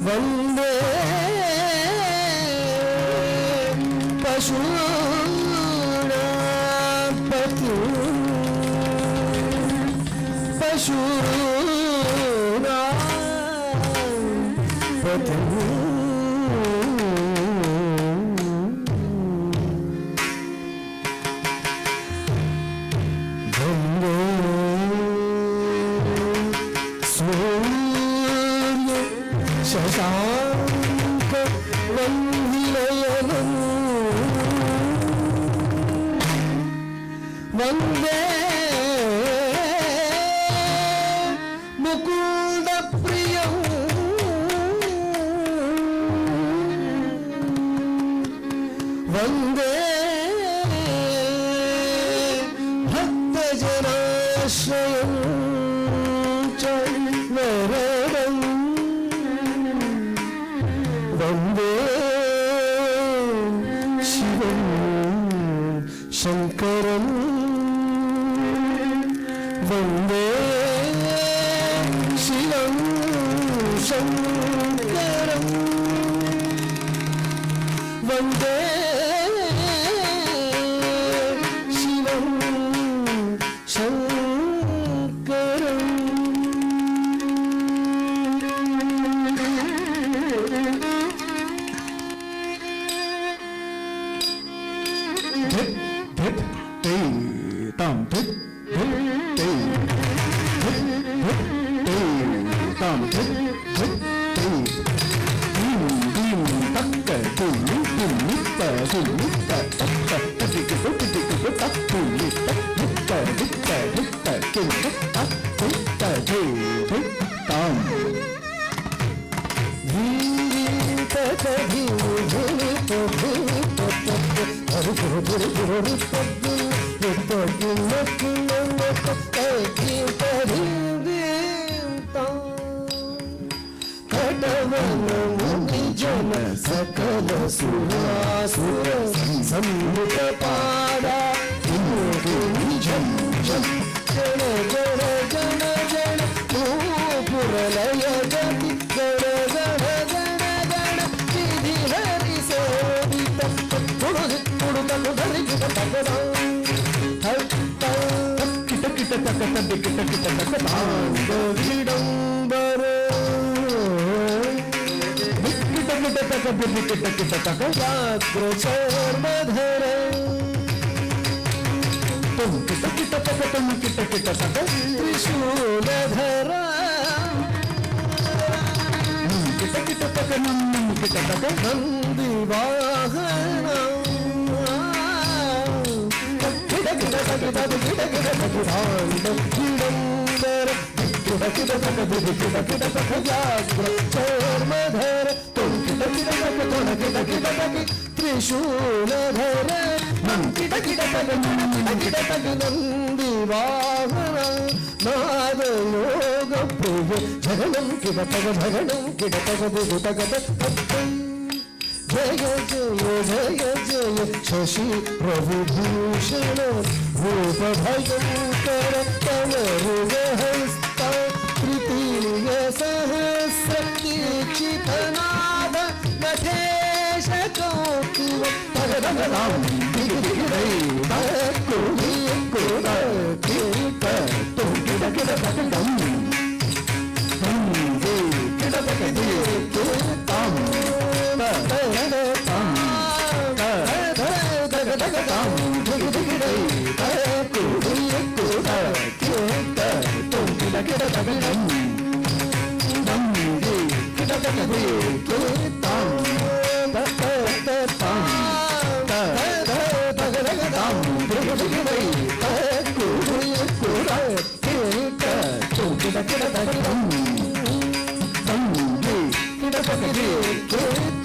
वंदे पशूनां पतिं पशूनां पतिं शशांक वंदिनयनं वंदे मुकुंद प्रियं वंदे भक्तजनाश्रयं च वरदम् वंदे शिवं शंकरं वंदे शिवं शंकरं वंदे शिवं शंकरं tam tam सकल सुहासुर सम्मुख पाड़ा झम झम जन जन जन जन नूपुरलय गति गण गण गण गण विधि हरि सेवित कुड़ुतनु धरित तगदा किट किट तक तक किट किट तक तांग विडंबर व्याघ्रचर्मधर तुम किट किट तक तुम किट किट तक त्रिशूलधर किट किट तक नम किट तक नंदिवाहन किट किट तक किट किट तक विडंबर किट किट तक व्याघ्रचर्मधर त्रिशूलधर किट किट तक नंदिवाहन नादयोग प्रिय झगनं किट तक बुधतक जय जय जय जय शशि रविभूषण रूप भयंकर कमरुगहस्त तृतीय सहस्र दीक्षितनाद नटेश कौतुक तगदगदां दिगिदिगिदै तकुहि कुद किट तुम किट किट तगदं दे किट तक दे किटं तगदगदां तगदगदां दिगिदिगिदै तकुहि कुद किट तुम किट किट तगदं किट